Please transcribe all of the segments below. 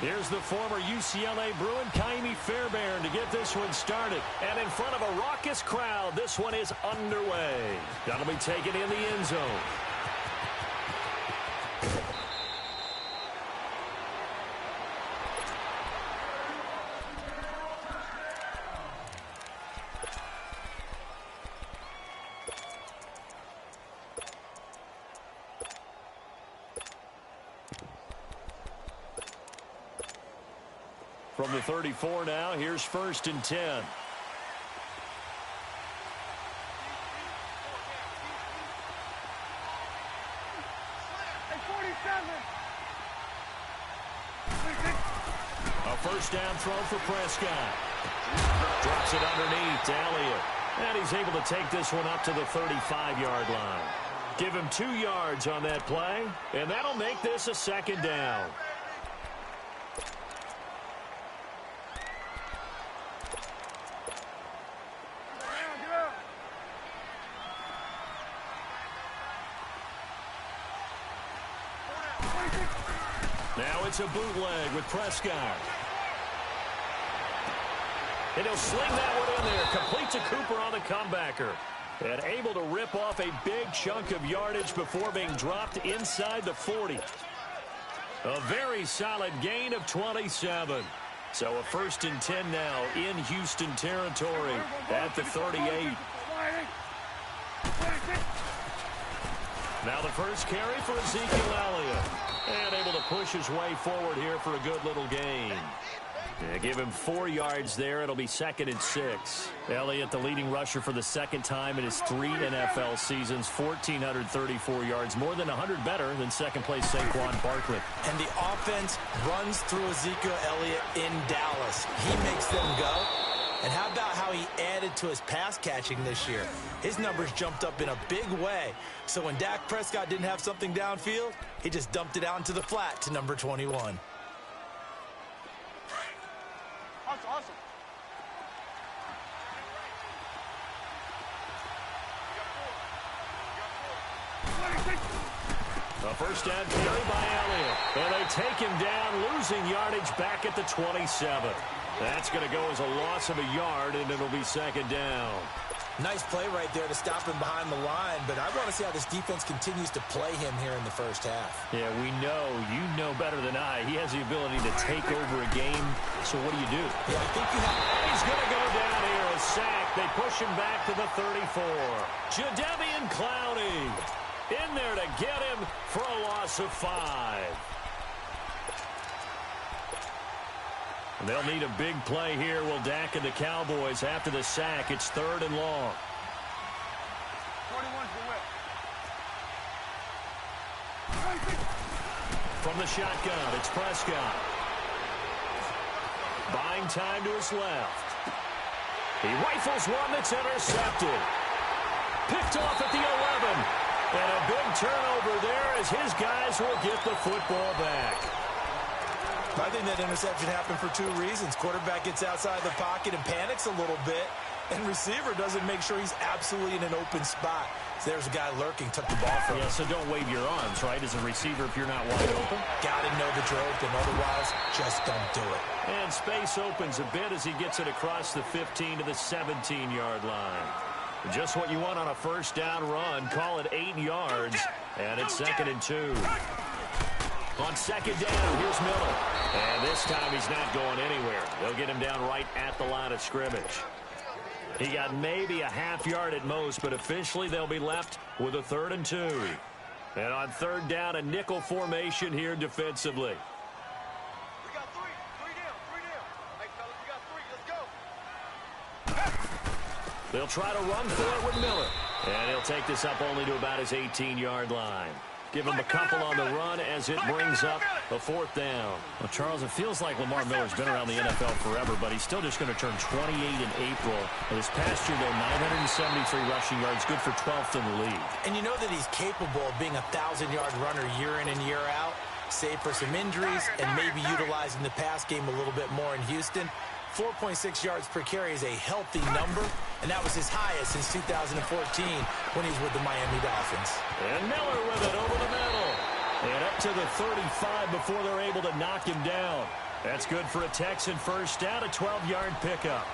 Here's the former UCLA Bruin, Kaimi Fairbairn, to get this one started. And in front of a raucous crowd, this one is underway. That'll be taken in the end zone. From the 34 now, here's 1st and 10. A first down throw for Prescott. Drops it underneath to Elliott. And he's able to take this one up to the 35-yard line. Give him 2 yards on that play, and that'll make this a 2nd down. Now it's a bootleg with Prescott. And he'll sling that one in there. Complete to Cooper on the comebacker. And able to rip off a big chunk of yardage before being dropped inside the 40. A very solid gain of 27. So a 1st and 10 now in Houston territory at the 38. Now the first carry for Ezekiel Elliott. And able to push his way forward here for a good little gain. Yeah, give him 4 yards there. It'll be 2nd and 6. Elliott, the leading rusher for the 2nd time in his 3 NFL seasons. 1,434 yards, more than 100 better than 2nd place Saquon Barkley. And the offense runs through Ezekiel Elliott in Dallas. He makes them go. And how about how he added to his pass catching this year? His numbers jumped up in a big way. So when Dak Prescott didn't have something downfield, he just dumped it out into the flat to number 21. Awesome. A first down carry by Elliott. And they take him down, losing yardage back at the 27. That's going to go as a loss of a yard, and it'll be 2nd down. Nice play right there to stop him behind the line, but I want to see how this defense continues to play him here in the first half. Yeah, we know. You know better than I. He has the ability to take over a game, so what do you do? Yeah, I think you have... He's going to go down here, a sack. They push him back to the 34. Jadeveon Clowney in there to get him for a loss of 5. And they'll need a big play here. Will Dak and the Cowboys after the sack. It's 3rd and long. 21's the whip. From the shotgun, it's Prescott. Buying time to his left. He rifles one that's intercepted. Picked off at the 11. And a big turnover there as his guys will get the football back. I think that interception happened for 2 reasons. Quarterback gets outside the pocket and panics a little bit, and receiver doesn't make sure he's absolutely in an open spot. So there's a guy lurking, took the ball from him. Yeah, so don't wave your arms, right, as a receiver if you're not wide open. Got to know that you're open, otherwise just don't do it. And space opens a bit as he gets it across the 15 to the 17-yard line. Just what you want on a first down run. Call it 8 yards, and it's 2nd and 2. On 2nd down, here's Miller. And this time he's not going anywhere. They'll get him down right at the line of scrimmage. He got maybe a half yard at most, but officially they'll be left with a 3rd and 2. And on 3rd down, a nickel formation here defensively. We got 3. 3 down. 3 down. Hey, fellas, we got 3. Let's go. They'll try to run for it with Miller. And he'll take this up only to about his 18-yard line. Give him a couple on the run as it brings up a 4th down. Well, Charles, it feels like Lamar Miller's been around the NFL forever, but he's still just going to turn 28 in April. And this past year, though, 973 rushing yards, good for 12th in the league. And you know that he's capable of being a 1,000-yard runner year in and year out, save for some injuries and maybe utilizing the pass game a little bit more in Houston. 4.6 yards per carry is a healthy number, and that was his highest since 2014 when he's with the Miami Dolphins. And Miller with it over the middle. And up to the 35 before they're able to knock him down. That's good for a Texan first down, a 12-yard pickup.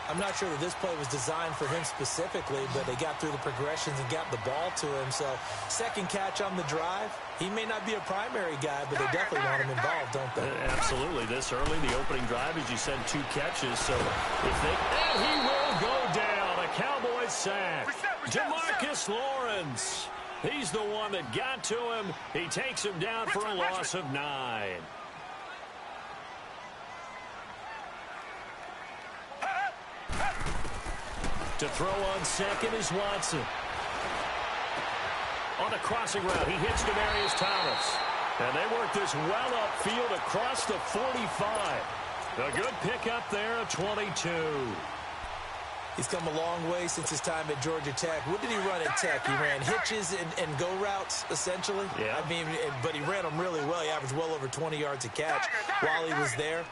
I'm not sure that this play was designed for him specifically, but they got through the progressions and got the ball to him. So second catch on the drive. He may not be a primary guy, but they definitely want him involved, don't they? Absolutely. This early, the opening drive, as you said, 2 catches. So if they... And he will go down. A Cowboys sack. Demarcus Lawrence. He's the one that got to him. He takes him down for a loss of 9. To throw on second is Watson. On a crossing route, he hits Demaryius Thomas. And they work this well upfield across the 45. A good pickup there, a 22. He's come a long way since his time at Georgia Tech. What did he run at Tech? He ran hitches and go routes, essentially. Yeah. I mean, but he ran them really well. He averaged well over 20 yards a catch while he was there.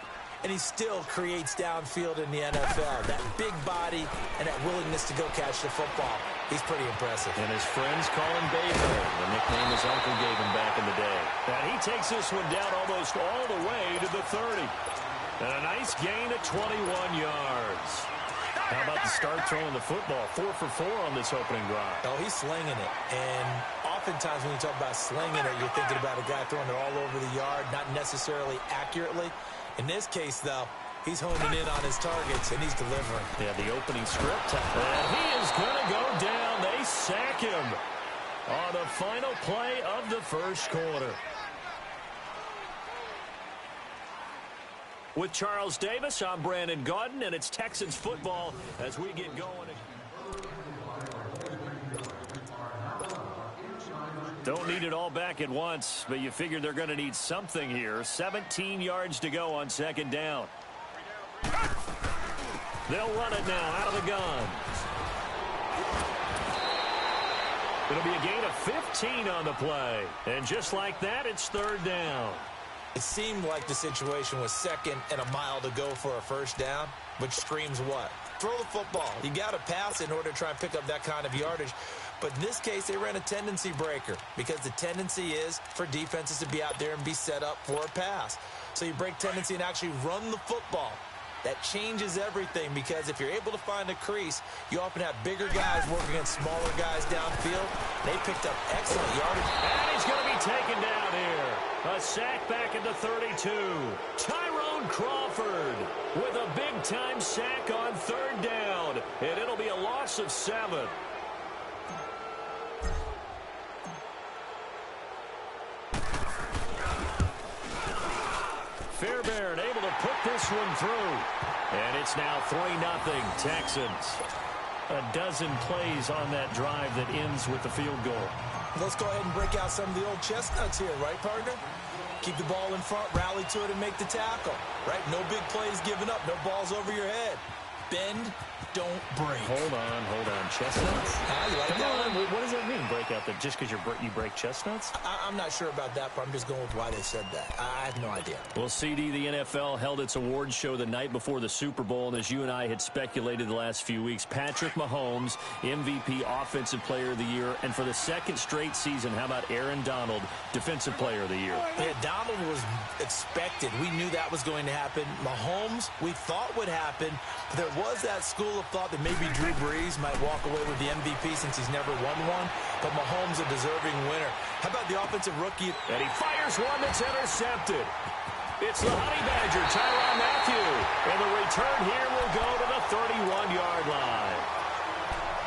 And he still creates downfield in the NFL. That big body and that willingness to go catch the football. He's pretty impressive. And his friends call him Baby, the nickname his uncle gave him back in the day. And he takes this one down almost all the way to the 30. And a nice gain of 21 yards. How about the start throwing the football? 4 for 4 on this opening drive. Oh, he's slinging it. And oftentimes when you talk about slinging it, you're thinking about a guy throwing it all over the yard, not necessarily accurately. In this case, though, he's honing in on his targets, and he's delivering. Yeah, the opening script. And he is going to go down. They sack him on the final play of the first quarter. With Charles Davis, I'm Brandon Gaudin, and it's Texans football as we get going. Don't need it all back at once, but you figure they're going to need something here. 17 yards to go on second down. They'll run it now out of the gun. It'll be a gain of 15 on the play. And just like that, it's third down. It seemed like the situation was second and a mile to go for a first down, which screams what? Throw the football. You got to pass in order to try and pick up that kind of yardage. But in this case, they ran a tendency breaker because the tendency is for defenses to be out there and be set up for a pass. So you break tendency and actually run the football. That changes everything because if you're able to find a crease, you often have bigger guys working against smaller guys downfield. They picked up excellent yardage. And he's going to be taken down here. A sack back at the 32. Tyrone Crawford with a big-time sack on third down. And it'll be a loss of 7. Fairbairn able to put this one through. And it's now 3-0 Texans. A dozen plays on that drive that ends with the field goal. Let's go ahead and break out some of the old chestnuts here, right, partner? Keep the ball in front, rally to it, and make the tackle, right? No big plays given up, no balls over your head. Bend, don't break. Hold on. Chestnuts? You like that one? What does that mean, break out? That just because you break chestnuts? I'm not sure about that, but I'm just going with why they said that. I have no idea. Well, CD, the NFL held its awards show the night before the Super Bowl, and as you and I had speculated the last few weeks, Patrick Mahomes, MVP Offensive Player of the Year, and for the second straight season, how about Aaron Donald, Defensive Player of the Year? Yeah, Donald was expected. We knew that was going to happen. Mahomes, we thought would happen. There was that school of thought that maybe Drew Brees might walk away with the MVP since he's never won one, but Mahomes a deserving winner. How about the offensive rookie? And he fires one that's intercepted. It's the Honey Badger, Tyrann Mathieu. And the return here will go to the 31-yard line.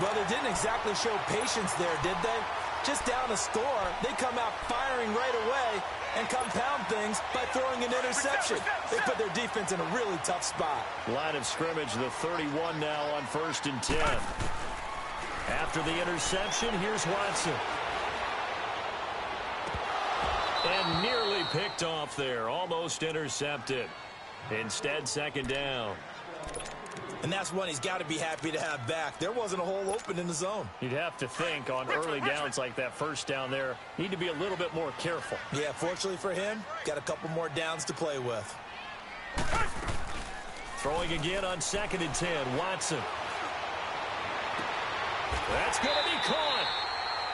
Well, they didn't exactly show patience there, did they? Just down a score, they come out firing right away and compound things by throwing an interception. They put their defense in a really tough spot. Line of scrimmage, the 31 now on 1st and 10. After the interception, here's Watson. And nearly picked off there, almost intercepted. Instead, second down. And that's one he's got to be happy to have back. There wasn't a hole open in the zone. You'd have to think on early downs like that first down there, need to be a little bit more careful. Yeah, fortunately for him, got a couple more downs to play with. Throwing again on 2nd and 10, Watson. That's going to be caught.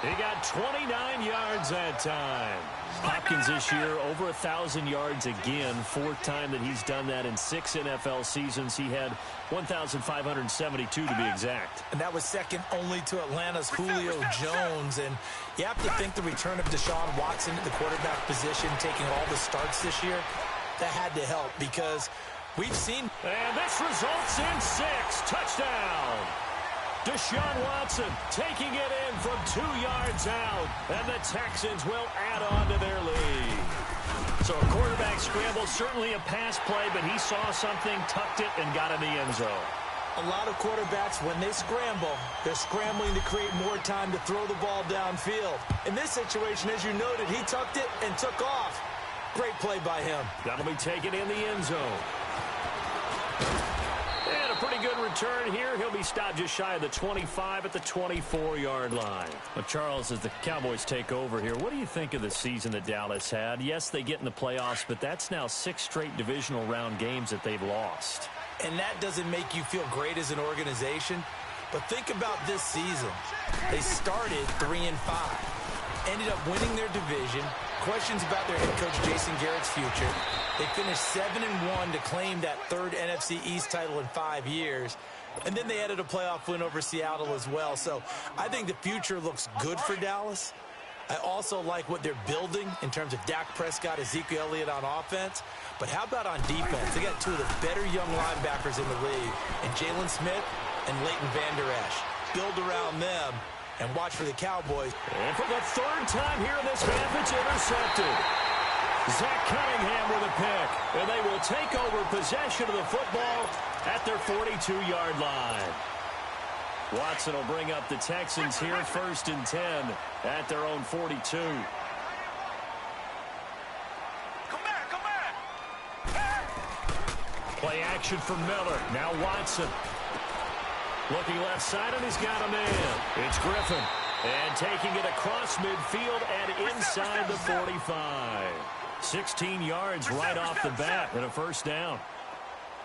He got 29 yards that time. Hopkins this year over 1,000 yards again. Fourth time that he's done that in 6 NFL seasons. He had 1,572 to be exact. And that was second only to Atlanta's Julio Jones. And you have to think the return of Deshaun Watson at the quarterback position, taking all the starts this year, that had to help because we've seen. And this results in 6. Touchdown. Deshaun Watson taking it in from 2 yards out, and the Texans will add on to their lead. So a quarterback scramble, certainly a pass play, but he saw something, tucked it, and got in the end zone. A lot of quarterbacks, when they scramble, they're scrambling to create more time to throw the ball downfield. In this situation, as you noted, he tucked it and took off. Great play by him. That'll be taken in the end zone. And a pretty good return here. He'll be stopped just shy of the 25 at the 24-yard line. But Charles, as the Cowboys take over here, what do you think of the season that Dallas had? Yes, they get in the playoffs, but that's now 6 straight divisional round games that they've lost. And that doesn't make you feel great as an organization. But think about this season. They started 3-5. Ended up winning their division. Questions about their head coach Jason Garrett's future. They finished 7-1 to claim that 3rd NFC East title in 5 years. And then they added a playoff win over Seattle as well. So I think the future looks good for Dallas. I also like what they're building in terms of Dak Prescott, Ezekiel Elliott on offense. But how about on defense? They got 2 of the better young linebackers in the league, and Jalen Smith and Leighton Vander Esch. Build around them and watch for the Cowboys. And for the 3rd time here in this half, it's intercepted. Zach Cunningham with a pick, and they will take over possession of the football at their 42-yard line. Watson will bring up the Texans here, 1st and 10 at their own 42. Play action for Miller. Now Watson. Looking left side, and he's got a man. It's Griffin. And taking it across midfield and inside the 45. 16 yards right off the bat and a 1st down.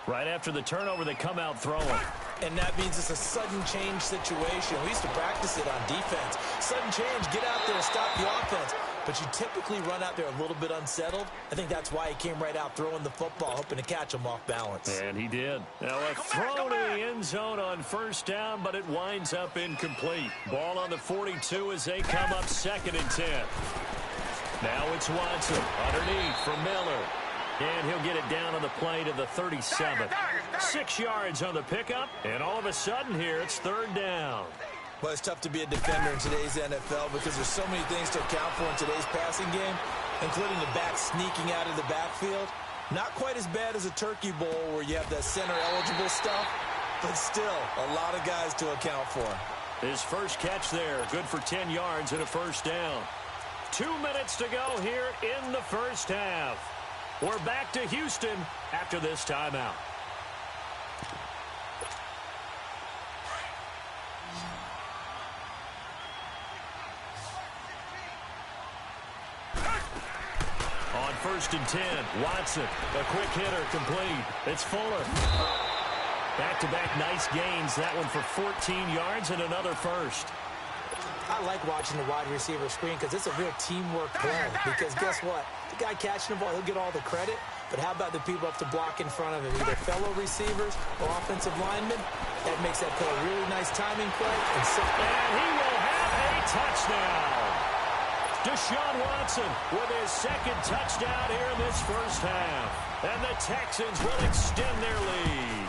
Right after the turnover, they come out throwing. And that means it's a sudden change situation. We used to practice it on defense. Sudden change, get out there, stop the offense. But you typically run out there a little bit unsettled. I think that's why he came right out throwing the football, hoping to catch him off balance. And he did. Now a throw to the end zone on 1st down, but it winds up incomplete. Ball on the 42 as they come up 2nd and 10. Now it's Watson underneath for Miller. And he'll get it down on the play to the 37. 6 yards on the pickup, and all of a sudden here it's 3rd down. Well, it's tough to be a defender in today's NFL because there's so many things to account for in today's passing game, including the back sneaking out of the backfield. Not quite as bad as a turkey bowl where you have that center-eligible stuff, but still a lot of guys to account for. His first catch there, good for 10 yards and a 1st down. 2 minutes to go here in the 1st half. We're back to Houston after this timeout. On 1st and 10, Watson, a quick hitter, complete. It's Fuller. Back-to-back nice gains. That one for 14 yards and another 1st. I like watching the wide receiver screen because it's a real teamwork play. Because guess what? The guy catching the ball, he'll get all the credit. But how about the people up to block in front of him? Either fellow receivers or offensive linemen. That makes that play a really nice timing play. And he will have a touchdown. Deshaun Watson with his 2nd touchdown here in this 1st half. And the Texans will extend their lead.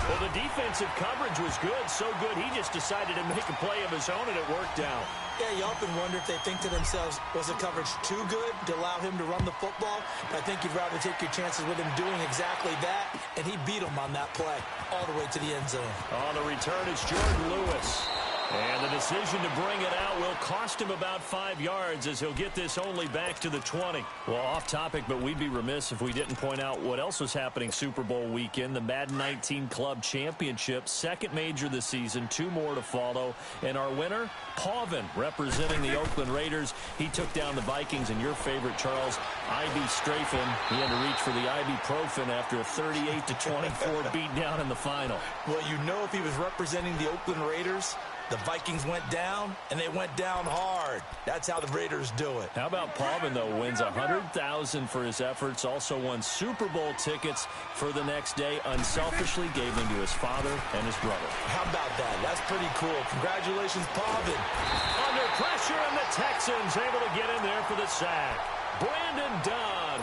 Well, the defensive coverage was good, so good he just decided to make a play of his own, and it worked out. Yeah, you often wonder if they think to themselves, was the coverage too good to allow him to run the football? I think you'd rather take your chances with him doing exactly that, and he beat him on that play all the way to the end zone. On the return is Jordan Lewis. And the decision to bring it out will cost him about 5 yards as he'll get this only back to the 20. Well, off topic, but we'd be remiss if we didn't point out what else was happening Super Bowl weekend. The Madden 19 Club Championship, 2nd major this season, 2 more to follow. And our winner, Pavin, representing the Oakland Raiders. He took down the Vikings, and your favorite, Charles, I.B. Strafen. He had to reach for the ibuprofen after a 38-24 beatdown in the final. Well, you know if he was representing the Oakland Raiders, The Vikings went down, and they went down hard. That's how the Raiders do it. How about Paulman, though, wins $100,000 for his efforts, also won Super Bowl tickets for the next day, unselfishly gave them to his father and his brother. How about that? That's pretty cool. Congratulations, Paulman. Under pressure, and the Texans able to get in there for the sack. Brandon Dunn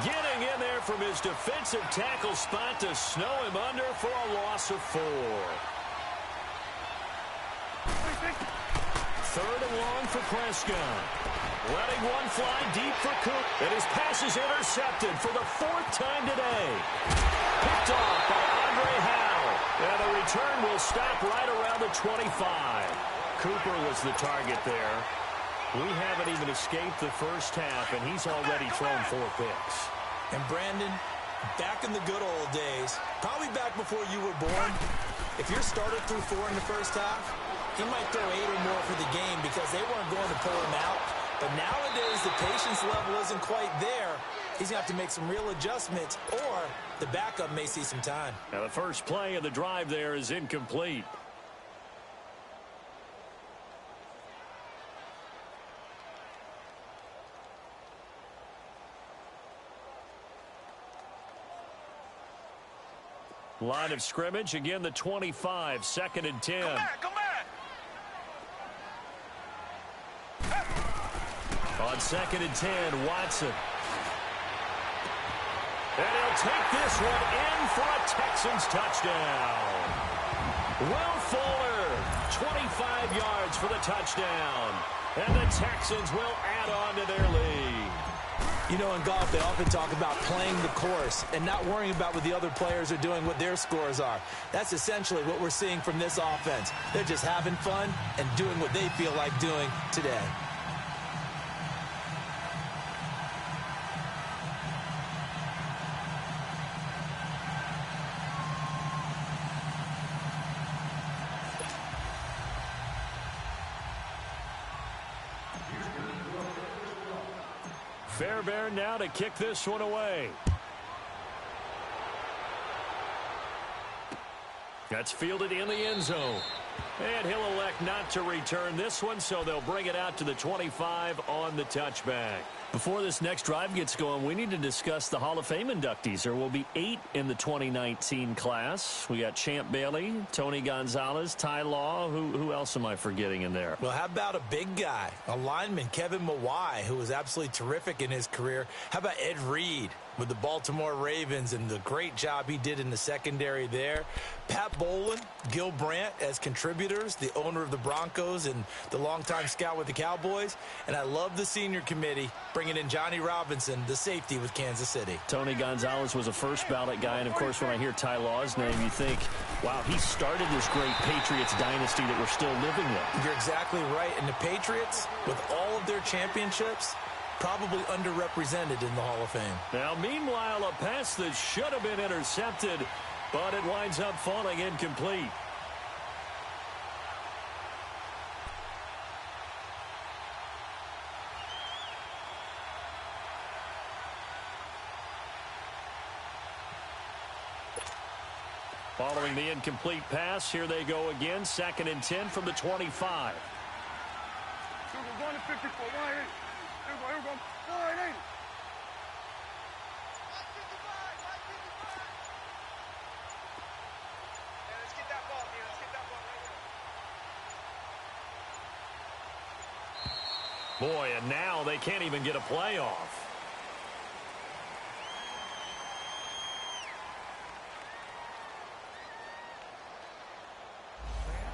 getting in there from his defensive tackle spot to snow him under for a loss of 4. Third and long for Prescott. Letting one fly deep for Cook. And his pass is intercepted for the 4th time today. Picked off by Andre Howe. And the return will stop right around the 25. Cooper was the target there. We haven't even escaped the first half, and he's already thrown 4 picks. And Brandon, back in the good old days, probably back before you were born, if your starter threw 4 in the first half, he might throw 8 or more for the game because they weren't going to pull him out. But nowadays, the patience level isn't quite there. He's going to have to make some real adjustments, or the backup may see some time. Now, the first play of the drive there is incomplete. Line of scrimmage, again the 25, 2nd and 10. Come back! On 2nd and 10, Watson. And he'll take this one in for a Texans touchdown. Will Fuller, 25 yards for the touchdown. And the Texans will add on to their lead. You know, in golf, they often talk about playing the course and not worrying about what the other players are doing, what their scores are. That's essentially what we're seeing from this offense. They're just having fun and doing what they feel like doing today. Fairbairn now to kick this one away. That's fielded in the end zone. And he'll elect not to return this one, so they'll bring it out to the 25 on the touchback. Before this next drive gets going, we need to discuss the Hall of Fame inductees. There will be 8 in the 2019 class. We got Champ Bailey, Tony Gonzalez, Ty Law. Who else am I forgetting in there? Well, how about a big guy, a lineman, Kevin Mawai, who was absolutely terrific in his career. How about Ed Reed with the Baltimore Ravens and the great job he did in the secondary there. Pat Bowlen, Gil Brandt as contributors, the owner of the Broncos and the longtime scout with the Cowboys. And I love the senior committee bringing in Johnny Robinson, the safety with Kansas City. Tony Gonzalez was a first ballot guy, and of course when I hear Ty Law's name, you think, wow, he started this great Patriots dynasty that we're still living with. You're exactly right. And the Patriots, with all of their championships, probably underrepresented in the Hall of Fame. Now, meanwhile, a pass that should have been intercepted, but it winds up falling incomplete. Following the incomplete pass, here they go again, 2nd and 10 from the 25. Going to 54, 180. Here we go, 180. Let's get that ball here. Let's get that ball right here. Boy, and now they can't even get a play off.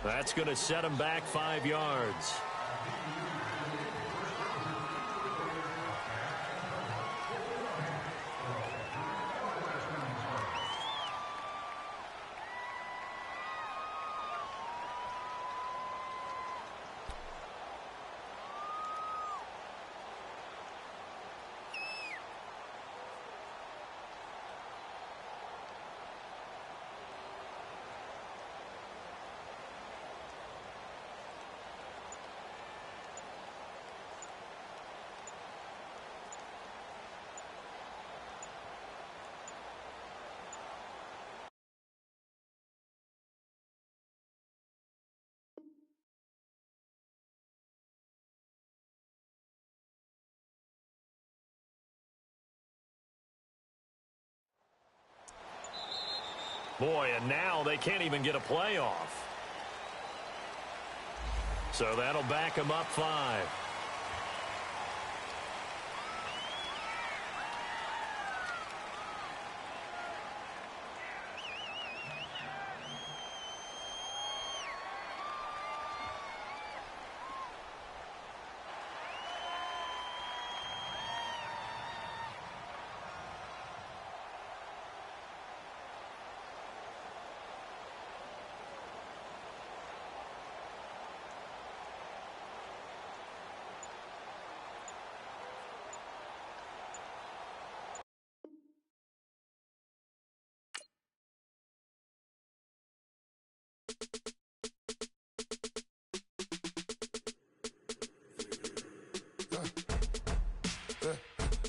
That's going to set him back 5 yards. Boy, and now they can't even get a playoff. So that'll back them up 5.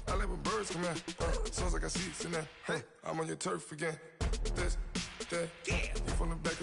I like when birds come in. Sounds like I see seats in there. Hey, I'm on your turf again. This, that, you from the back